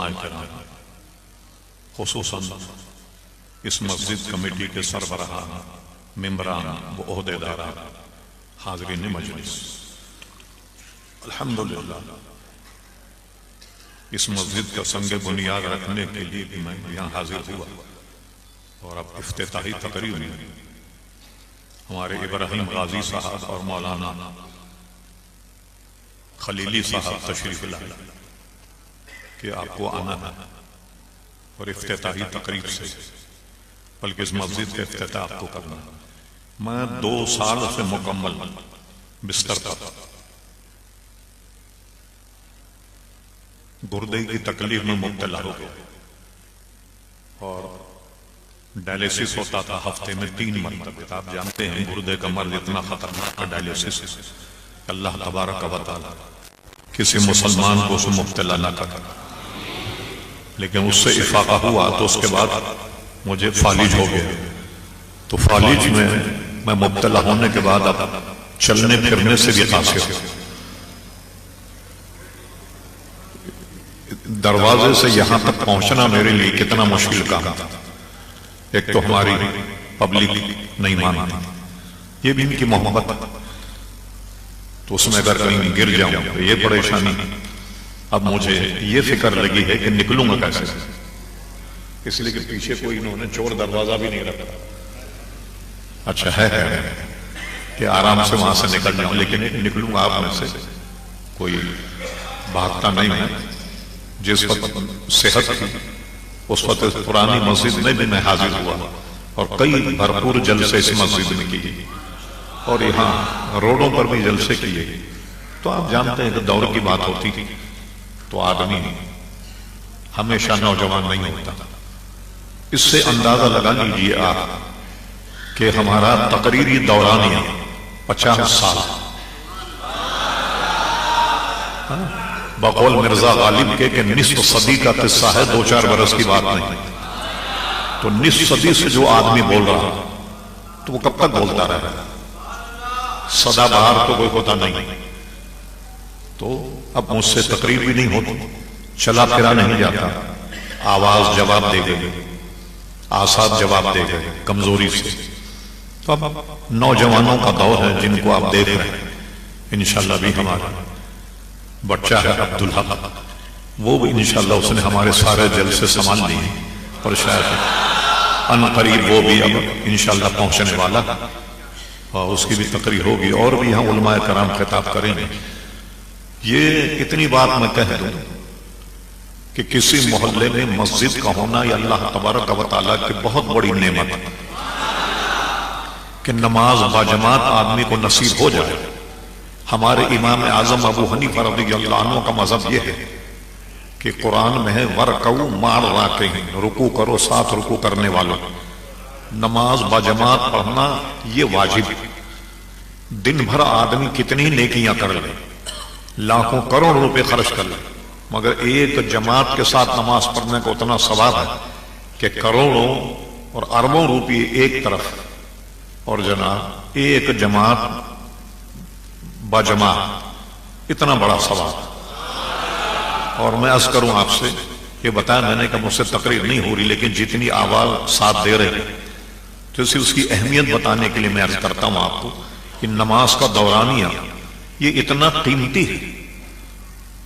علماء کرام، خصوصاً اس مسجد کمیٹی کے سربراہان، ممبران و عہدیداران، حاضرین مجلس، الحمدللہ اس مسجد کا سنگ بنیاد رکھنے کے لیے بھی میں یہاں حاضر ہوا، اور اب افتتاحی تقریب میں ہمارے ابراہیم غازی صاحب اور مولانا خلیلی صاحب تشریف لائے کہ آپ کو آنا ہے اور افتتاحی تقریب سے، بلکہ اس مسجد کا افتتاح آپ کو کرنا ہے۔ میں 2 سال سے مکمل بستر پر گردے کی تکلیف میں مبتلا ہو گیا، اور ڈائلیسس ہوتا تھا ہفتے میں 3 مرتبہ۔ آپ جانتے ہیں گردے کا مرض اتنا خطرناک ہے ڈائلیسس، اللہ تبارک و تعالی کسی مسلمان کو اسے مبتلا نہ کرے، لیکن اس سے افاقہ ہوا تو اس کے بعد مجھے فالج ہو گیا۔ تو فالج میں مبتلا ہونے کے بعد اب چلنے پھرنے سے بھی قاصر، دروازے سے یہاں تک پہنچنا میرے لیے کتنا مشکل کام تھا۔ ایک تو ہماری پبلک نہیں مانتی، یہ بھی ان کی محبت، تو اس میں اگر کہیں گر جاؤں تو یہ پریشانی۔ اب مجھے یہ فکر لگی ہے کہ نکلوں گا کیسے، اس لیے کہ پیچھے کوئی انہوں نے چور دروازہ بھی نہیں رکھا۔ اچھا ہے کہ آرام سے وہاں سے نکل جاؤں، لیکن نکلوں گا آپ میں سے، کوئی بھاگتا نہیں ہے۔ جس وقت صحت تھی اس وقت پرانی مسجد میں بھی میں حاضر ہوا، اور کئی بھرپور جلسے اس مسجد میں کیے، اور یہاں روڈوں پر بھی جلسے کیے۔ تو آپ جانتے ہیں کہ دور کی بات ہوتی تھی تو آدمی ہمیشہ نوجوان نہیں ہوتا۔ اس سے اندازہ لگا لیجیے آپ کہ ہمارا تقریری دورانیہ 50 سال، بقول مرزا غالب کے کہ نصف صدی کا قصہ ہے، 2-4 برس کی بات نہیں۔ تو نصف صدی سے جو آدمی بول رہا تو وہ کب تک بولتا رہا؟ سدا بہار تو کوئی ہوتا نہیں۔ تو اب مجھ سے تقریر بھی نہیں ہوتی، چلا پھرا نہیں جاتا، آواز جواب دے گئی، آساد جواب دے گئے کمزوری سے۔ تو اب نوجوانوں کا دور ہے جن کو آپ دیکھ رہے ہیں، انشاءاللہ بھی ہمارا بچہ ہے عبدالحق، وہ بھی انشاءاللہ اس نے ہمارے سارے جلسے سنبھال لیے، اور شاید ان قریب وہ بھی اب انشاءاللہ پہنچنے والا، اور اس کی بھی تقریر ہوگی، اور بھی یہاں علماء کرام خطاب کریں گے۔ یہ اتنی بات میں کہہ دوں کہ کسی محلے میں مسجد کا ہونا یہ اللہ تبارک و تعالیٰ کی بہت بڑی نعمت ہے کہ نماز باجماعت آدمی کو نصیب ہو جائے۔ ہمارے امام اعظم ابو حنیفہ رضی اللہ عنہ کا مذہب یہ ہے کہ قرآن میں ہے وَرْكَعُوا مَعَ الرَّاكِعِينَ، رکوع کرو ساتھ رکوع کرنے والوں۔ نماز باجماعت پڑھنا یہ واجب ہے۔ دن بھر آدمی کتنی نیکیاں کر لے، لاکھوں کروڑ روپے خرچ کر لے، مگر ایک جماعت کے ساتھ نماز پڑھنے کو اتنا ثواب ہے کہ کروڑوں اور اربوں روپے ایک طرف، اور جناب ایک جماعت باجماعت، اتنا بڑا ثواب۔ اور میں عرض کروں آپ سے، یہ بتایا میں نے کہ مجھ سے تقریر نہیں ہو رہی، لیکن جتنی آواز ساتھ دے رہے ہیں تو اس کی اہمیت بتانے کے لیے میں عرض کرتا ہوں آپ کو کہ نماز کا دورانیہ یہ اتنا قیمتی ہے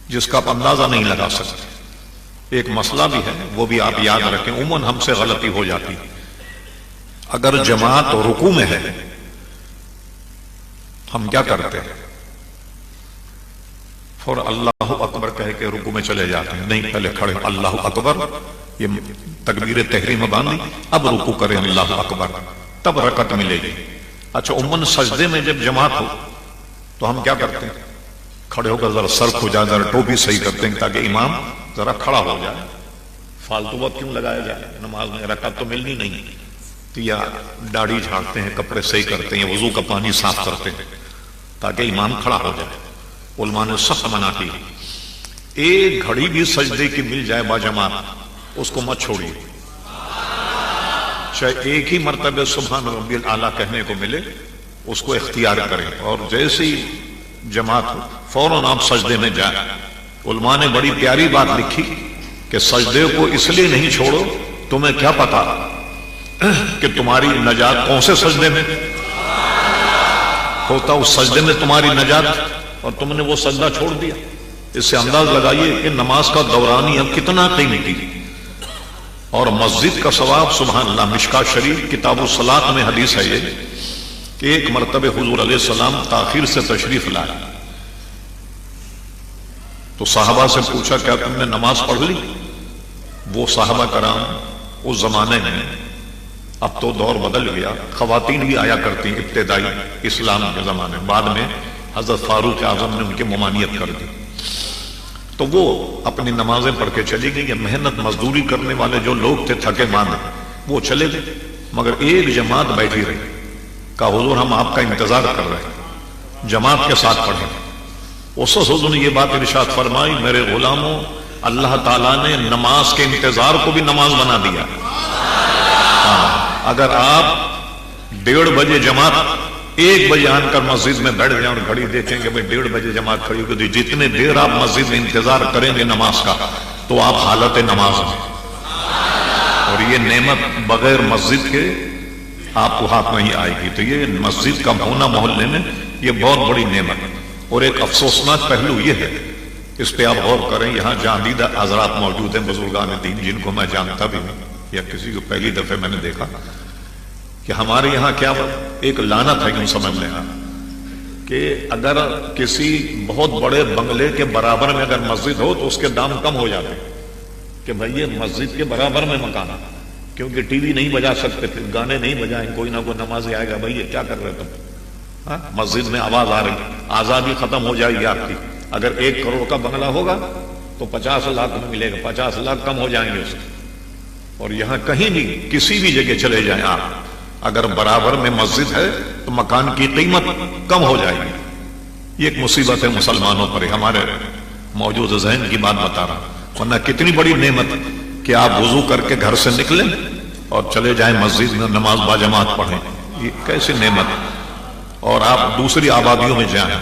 جس کا آپ اندازہ نہیں لگا سکتے۔ ایک مسئلہ بھی ہے، وہ بھی آپ یاد رکھیں، عموماً ہم سے غلطی ہو جاتی۔ اگر جماعت رکوع میں ہے ہم کیا کرتے ہیں؟ اور اللہ اکبر کہہ کے رکوع میں چلے جاتے ہیں۔ نہیں، پہلے کھڑے اللہ اکبر، یہ تکبیر تحریم باندھی، اب رکوع کریں اللہ اکبر، تب رکعت ملے گی۔ اچھا، عموماً سجدے میں جب جماعت ہو تو ہم کیا کرتے ہیں؟ کھڑے ہو کر ذرا سر کھجا، ذرا ٹوپی صحیح کرتے ہیں تاکہ امام ذرا کھڑا ہو جائے۔ فالتو وقت کیوں لگایا جائے؟ نماز میں رکعت تو ملنی نہیں۔ یا داڑھی جھاڑتے ہیں، کپڑے صحیح کرتے ہیں، وضو کا پانی صاف کرتے ہیں تاکہ امام کھڑا ہو جائے۔ علماء نے سخت منع کی، ایک گھڑی بھی سجدے کی مل جائے باجماعت اس کو مت چھوڑیے، چاہے ایک ہی مرتبہ سبحان ربی الاعلیٰ کہنے کو ملے اس کو اختیار کریں، اور جیسے ہی جماعت ہو فوراً آپ سجدے میں جائیں۔ علماء نے بڑی پیاری بات لکھی کہ سجدے کو اس لیے نہیں چھوڑو، تمہیں کیا پتا کہ تمہاری نجات کون سے سجدے میں ہوتا، اس سجدے میں تمہاری نجات، اور تم نے وہ سجدہ چھوڑ دیا۔ اس سے انداز لگائیے کہ نماز کا دورانی اب کتنا قیمتی، اور مسجد کا ثواب سبحان اللہ۔ مشکاۃ شریف کتاب الصلاۃ میں حدیث ہے یہ کہ ایک مرتبہ حضور علیہ السلام تاخیر سے تشریف لائے تو صحابہ سے پوچھا کیا تم نے نماز پڑھ لی؟ وہ صحابہ کرام اس زمانے میں، اب تو دور بدل گیا، خواتین بھی آیا کرتی ابتدائی اسلام کے زمانے، بعد میں حضرت فاروق اعظم نے ان کی ممانعت کر دی، تو وہ اپنی نمازیں پڑھ کے چلی گئی۔ محنت مزدوری کرنے والے جو لوگ تھے تھکے ماندے وہ چلے گئے، مگر ایک جماعت بیٹھی رہی، کہا حضور ہم آپ کا انتظار کر رہے ہیں، جماعت کے ساتھ پڑھیں۔ اس وقت حضور نے یہ بات ارشاد فرمائی، میرے غلاموں، اللہ تعالیٰ نے نماز کے انتظار کو بھی نماز بنا دیا۔ اگر آپ 1:30 بجے جماعت 1 بجے آن کر مسجد میں بیٹھ جائیں اور گھڑی دیکھیں گے بھائی 1:30 بجے جماعت کھڑی ہوگی، جتنے دیر آپ مسجد میں انتظار کریں گے نماز کا تو آپ حالت نماز میں، اور یہ نعمت بغیر مسجد کے آپ کو ہاتھ نہیں آئے گی۔ تو یہ مسجد کا ہونا محلے میں یہ بہت بڑی نعمت ہے۔ اور ایک افسوسناک پہلو یہ ہے، اس پہ آپ غور کریں، یہاں جاندیدہ حضرات موجود ہیں بزرگان دین جن کو میں جانتا بھی ہوں یا کسی کو پہلی دفعہ میں نے دیکھا، کہ ہمارے یہاں کیا ایک لعنت ہے یوں سمجھ لیں کہ اگر کسی بہت بڑے بنگلے کے برابر میں اگر مسجد ہو تو اس کے دام کم ہو جاتے ہیں کہ بھائی یہ مسجد کے برابر میں مکان ہے، کیونکہ ٹی وی نہیں بجا سکتے، پھر گانے نہیں بجائیں، کوئی نہ کوئی نمازی آئے گا بھائی یہ کیا کر رہے تم، مسجد میں آواز آ رہی، آزادی ختم ہو جائے گی آپ کی۔ اگر 1 کروڑ کا بنگلہ ہوگا تو 50 لاکھ میں ملے گا، 50 لاکھ کم ہو جائیں گے اس کے۔ اور یہاں کہیں بھی کسی بھی جگہ چلے جائیں آپ، اگر برابر میں مسجد ہے تو مکان کی قیمت کم ہو جائے گی۔ یہ ایک مصیبت ہے مسلمانوں پر، ہمارے موجود ذہن کی بات بتا رہا ہوں، ورنہ کتنی بڑی نعمت کہ آپ وضو کر کے گھر سے نکلیں اور چلے جائیں مسجد میں نماز باجماعت پڑھیں، یہ کیسی نعمت۔ اور آپ دوسری آبادیوں میں جائیں،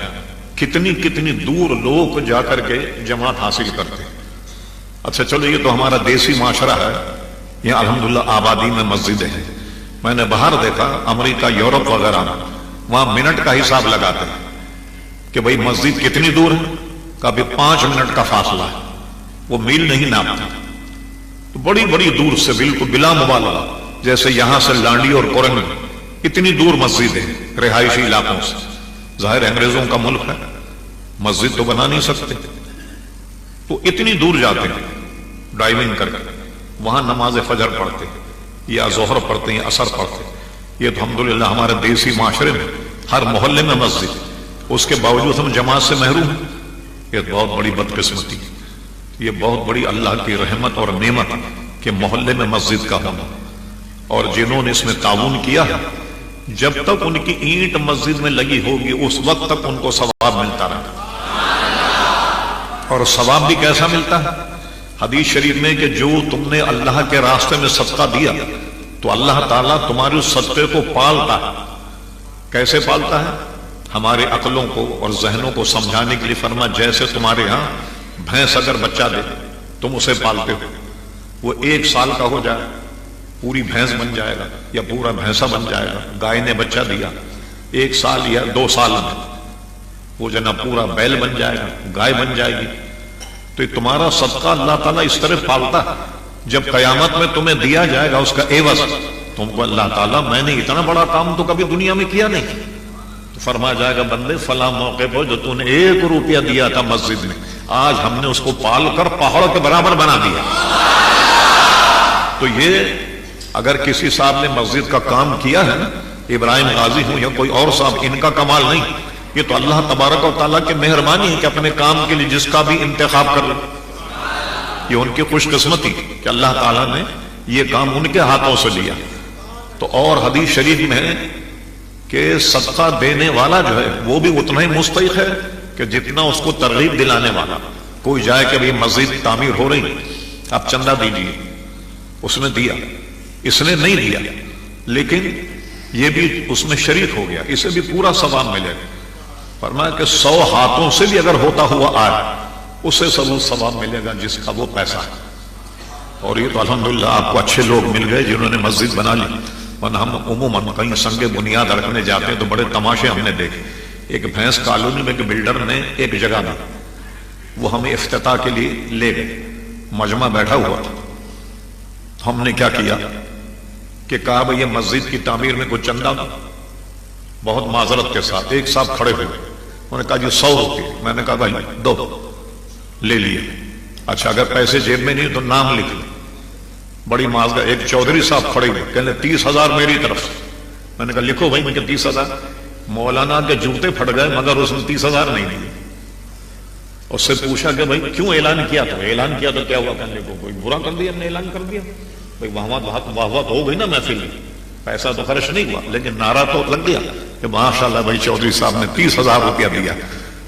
کتنی کتنی دور لوگ جا کر کے جماعت حاصل کرتے ہیں۔ اچھا چلو یہ تو ہمارا دیسی معاشرہ ہے، یہ الحمدللہ آبادی میں مسجدیں ہیں۔ میں نے باہر دیکھا امریکہ یورپ وغیرہ میں، وہاں منٹ کا حساب لگاتے ہیں کہ بھئی مسجد کتنی دور ہے، کبھی 5 منٹ کا فاصلہ ہے، وہ میل نہیں ناپتے، تو بڑی بڑی دور سے بالکل بلا مبالغہ، جیسے یہاں سے لانڈی اور کورنگ اتنی دور مسجد ہے رہائشی علاقوں سے۔ ظاہر انگریزوں کا ملک ہے، مسجد تو بنا نہیں سکتے، تو اتنی دور جاتے ہیں ڈرائیونگ کر کے، وہاں نماز فجر پڑھتے ہیں یا ظہر پڑھتے ہیں، عصر پڑھتے ہیں۔ یہ تو الحمدللہ ہمارے دیسی معاشرے میں ہر محلے میں مسجد، اس کے باوجود ہم جماعت سے محروم ہیں، یہ بہت بڑی بدقسمتی، یہ بہت بڑی اللہ کی رحمت اور نعمت کہ محلے میں مسجد کا ہونا۔ اور جنہوں نے اس میں تعاون کیا ہے، جب تک ان کی اینٹ مسجد میں لگی ہوگی اس وقت تک ان کو ثواب ملتا رہا، اور ثواب بھی کیسا ملتا ہے؟ حدیث شریف میں کہ جو تم نے اللہ کے راستے میں صدقہ دیا تو اللہ تعالیٰ تمہارے اس صدقے کو پالتا ہے۔ کیسے پالتا ہے؟ ہمارے عقلوں کو اور ذہنوں کو سمجھانے کے لیے فرما، جیسے تمہارے ہاں بھینس اگر بچہ دے تم اسے پالتے ہو، وہ 1 سال کا ہو جائے پوری بھینس بن جائے گا یا پورا بھینسا بن جائے گا۔ گائے نے بچہ دیا 1 سال یا 2 سال میں وہ جناب پورا بیل بن جائے گا، گائے بن جائے گی۔ تو تمہارا صدقہ اللہ تعالیٰ اس طرح پالتا ہے، جب قیامت میں تمہیں دیا جائے گا اس کا عوض، تم کو اللہ تعالیٰ میں نے اتنا بڑا کام تو کبھی دنیا میں کیا نہیں، تو فرمایا جائے گا بندے فلاں موقع پر جو تو نے 1 روپیہ دیا تھا مسجد میں، آج ہم نے اس کو پال کر پہاڑ کے برابر بنا دیا۔ تو یہ اگر کسی صاحب نے مسجد کا کام کیا ہے نا، ابراہیم غازی ہوں یا کوئی اور صاحب، ان کا کمال نہیں، یہ تو اللہ تبارک و تعالیٰ کی مہربانی ہے کہ اپنے کام کے لیے جس کا بھی انتخاب کر لے، یہ ان کی خوش قسمتی کہ اللہ تعالیٰ نے یہ کام ان کے ہاتھوں سے لیا۔ تو اور حدیث شریف میں ہے کہ صدقہ دینے والا جو ہے وہ بھی اتنا ہی مستحق ہے کہ جتنا اس کو ترغیب دلانے والا۔ کوئی جائے کہ بھئی مسجد تعمیر ہو رہی، آپ چندہ دیجیے، اس نے دیا، اس نے نہیں دیا لیکن یہ بھی اس میں شریک ہو گیا، اسے بھی پورا ثواب ملے گا۔ فرمایا کہ 100 ہاتھوں سے بھی اگر ہوتا ہوا آئے اسے ثواب ملے گا جس کا وہ پیسہ ہے۔ اور یہ تو الحمدللہ آپ کو اچھے لوگ مل گئے جنہوں نے مسجد بنا لی، ورنہ ہم عموماً کہیں سنگ بنیاد رکھنے جاتے ہیں تو بڑے تماشے ہم نے دیکھے۔ ایک بھینس کالونی میں ایک بلڈر نے ایک جگہ دی، وہ ہمیں افتتاح کے لیے لے گئے، مجمع بیٹھا ہوا تھا، ہم نے کیا کیا کہ کہا بھئی یہ مسجد کی تعمیر میں کوئی چندہ دو، بہت معذرت کے ساتھ ایک صاحب کھڑے ہوئے، انہوں نے کہا جی 100 روپے، میں نے کہا بھائی دو، لے لیے۔ اچھا اگر پیسے جیب میں نہیں تو نام لکھ لیں، بڑی معذرت۔ ایک چودھری صاحب کھڑے ہوئے، کہنے 30,000 میری طرف سے، میں نے کہا لکھو بھائی، میں کہ 30,000۔ مولانا کے جوتے پھٹ گئے مگر اس نے 30,000 نہیں دیے۔ اس سے پوچھا کہ بھائی کیوں اعلان کیا تھا؟ اعلان کیا تو کیا ہوا؟ کہنے کو کوئی برا کر دیا ہم نے، اعلان کر دیا بھائی، واہ واہ تو ہو گئی نا محفل میں، پیسہ تو خرچ نہیں ہوا لیکن نعرہ تو لگ گیا کہ ماشاءاللہ بھائی چودھری صاحب نے 30,000 روپیہ دیا۔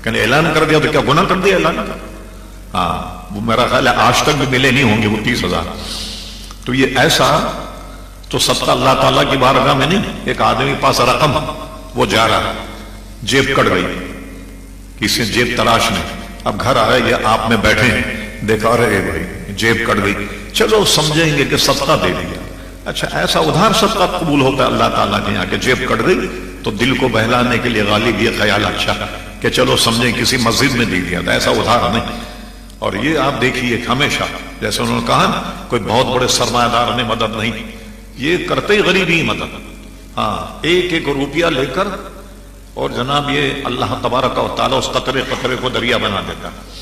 کہنے اعلان کر دیا تو کیا گناہ کر دیا اعلان کا؟ ہاں، وہ میرا خیال ہے آج تک بھی ملے نہیں ہوں گے وہ 30,000۔ تو یہ ایسا تو صدقہ اللہ تعالیٰ کی بارگاہ میں نہیں۔ ایک آدمی پاس رقم، وہ جا رہا، جیب کٹ گئی، کسی نے جیب تلاش نہیں، اب گھر آئے یا آپ میں بیٹھے ہیں، دیکھا رہے بھائی جیب کٹ گئی، چلو سمجھیں گے کہ صدقہ دے دیا۔ اچھا ایسا ادھار صدقہ قبول ہوتا ہے اللہ تعالیٰ کے یہاں کہ جیب کٹ گئی تو دل کو بہلانے کے لیے غالب یہ خیال اچھا کہ چلو سمجھیں کسی مسجد میں دے دیا تھا، ایسا ادھار نہیں۔ اور یہ آپ دیکھیے ہمیشہ جیسے انہوں نے کہا نا، کوئی بہت بڑے سرمایہ دار نے مدد نہیں، یہ کرتے غریب ہی مدد۔ ہاں، ایک ایک روپیہ لے کر، اور جناب یہ اللہ تبارک و تعالیٰ اس قطرے قطرے کو دریا بنا دیتا ہے۔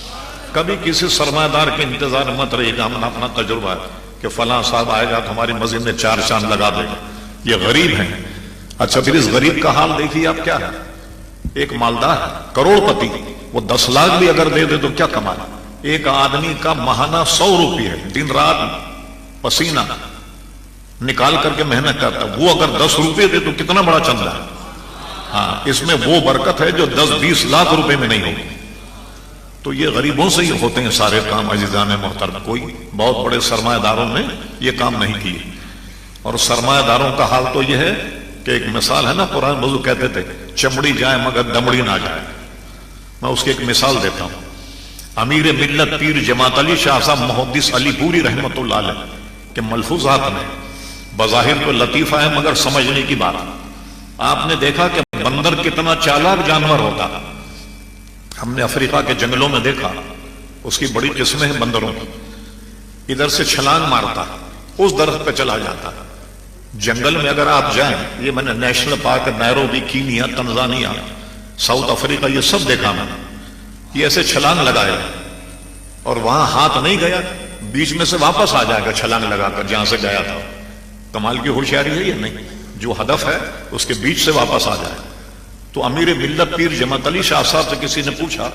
کبھی کسی سرمایہ دار کے انتظار مت رہیے گا، ہم اپنا تجربہ ہے کہ فلاں صاحب آئے گا تو ہماری مسجد میں 4 چاند لگا دے گا، یہ غریب ہیں۔ اچھا پھر اس غریب کا حال دیکھیے آپ کیا ہے، ایک مالدار کروڑ پتی، وہ 10 لاکھ بھی اگر دے دے تو کیا کمائے۔ ایک آدمی کا ماہانہ 100 روپیہ، دن رات پسینہ نکال کر کے محنت کرتا ہے، وہ اگر 10 روپے دے تو کتنا بڑا چندہ ہے۔ ہاں، اس میں وہ برکت ہے جو 10-20 لاکھ روپے میں نہیں ہوگی۔ تو یہ غریبوں سے ہی ہوتے ہیں سارے کام عزیزان محترم، کوئی بہت بڑے سرمایہ داروں نے یہ کام نہیں کیے۔ اور سرمایہ داروں کا حال تو یہ ہے کہ ایک مثال ہے نا، قرآن موضوع کہتے تھے چمڑی جائے مگر دمڑی نہ جائے۔ میں اس کی ایک مثال دیتا ہوں۔ امیر ملت پیر جماعت علی شاہ صاحب محدث علی پوری رحمت اللہ علیہ کے ملفوظات میں بظاہر تو لطیفہ ہے مگر سمجھنے کی بات۔ آپ نے دیکھا کہ بندر کتنا چالاک جانور ہوتا، ہم نے افریقہ کے جنگلوں میں دیکھا، اس کی بڑی قسمیں ہیں بندروں کی۔ ادھر سے چھلانگ مارتا، اس درخت پہ چلا جاتا۔ جنگل میں اگر آپ جائیں، یہ میں نے national park Nairobi, Kenya, Tanzania, South Africa, یہ سب دیکھا میں نے، یہ ایسے چھلانگ لگائے اور وہاں ہاتھ نہیں گیا، بیچ میں سے واپس آ جائے گا چھلانگ لگا کر جہاں سے گیا تھا۔ کمال کی ہوشیاری ہے یا نہیں؟ جو ہدف ہے اس کے بیچ سے واپس آ جائے۔ تو امیر ملت پیر جماعت علی شاہ صاحب سے کسی نے پوچھا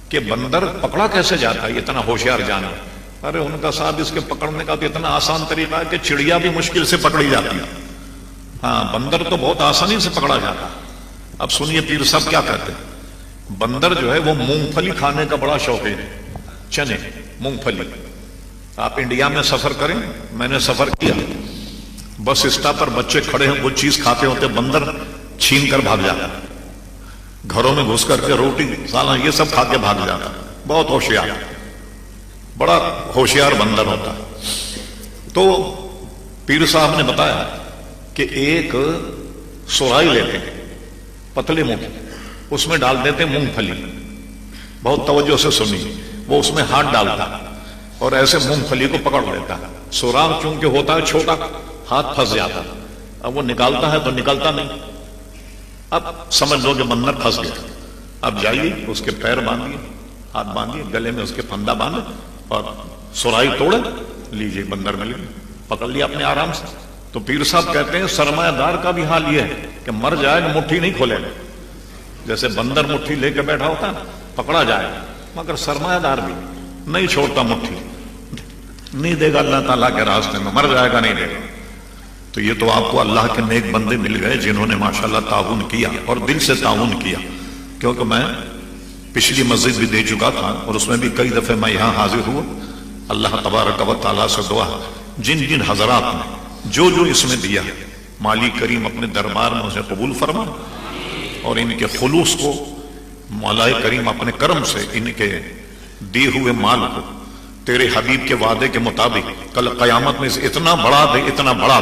کہ بندر پکڑا کیسے جاتا ہے اتنا ہوشیار جانور؟ ارے ان کا صاحب اس کے پکڑنے کا تو اتنا آسان طریقہ ہے کہ چڑیا بھی مشکل سے پکڑی جاتی ہے، ہاں بندر تو بہت آسانی سے پکڑا جاتا ہے۔ اب سنیے پیر صاحب کیا کہتے ہیں، بندر جو ہے وہ مونگ پھلی کھانے کا بڑا شوقین ہے، چنے، مونگ پھلی۔ آپ انڈیا میں سفر کریں، میں نے سفر کیا، بس اسٹاپ پر بچے کھڑے ہیں، وہ چیز کھاتے ہوتے بندر چھین کر بھاگ جاتا، گھروں میں گھس کر کے روٹی سالہ یہ سب کھا کے بھاگ جاتا، بہت ہوشیار، بڑا ہوشیار بندر ہوتا۔ تو پیر صاحب نے بتایا کہ ایک سورائی لیتے ہیں پتلے منہ، اس میں ڈال دیتے مونگ پھلی، بہت توجہ سے سنی، وہ اس میں ہاتھ ڈالتا اور ایسے مونگ پھلی کو پکڑ لیتا، سوراخ چونکہ ہوتا ہے چھوٹا، ہاتھ پھنس جاتا، اب وہ نکالتا ہے تو نکلتا نہیں، اب سمجھ لو کہ بندر پھنس گیا۔ اب جائیے اس کے پیر باندھیے، ہاتھ باندھیے، گلے میں اس کے پھندا باندھے اور سورائی توڑے، لیجیے بندر مل گیا، پکڑ لیا اپنے آرام سے۔ تو پیر صاحب کہتے ہیں سرمایہ دار کا بھی حال یہ ہے کہ مر جائے گا مٹھی نہیں کھولے گا، جیسے بندر مٹھی لے کے بیٹھا ہوتا ہے پکڑا جائے گا، مگر سرمایہ دار بھی نہیں چھوڑتا، مٹھی نہیں دے گا اللہ تعالیٰ کے راستے میں، مر جائے گا نہیں دے گا۔ تو یہ تو آپ کو اللہ کے نیک بندے مل گئے جنہوں نے ماشاءاللہ تعاون کیا اور دل سے تعاون کیا، کیونکہ میں پچھلی مسجد بھی دے چکا تھا اور اس میں بھی کئی دفعے میں یہاں حاضر ہوا۔ اللہ تبارک و تعالیٰ سے دعا، جن جن حضرات نے جو جو اس میں دیا، مالی کریم اپنے دربار میں اسے قبول فرما، اور ان کے خلوص کو مولا کریم اپنے کرم سے ان کے دیے ہوئے مال کو تیرے حبیب کے وعدے کے مطابق کل قیامت میں سے اتنا بڑا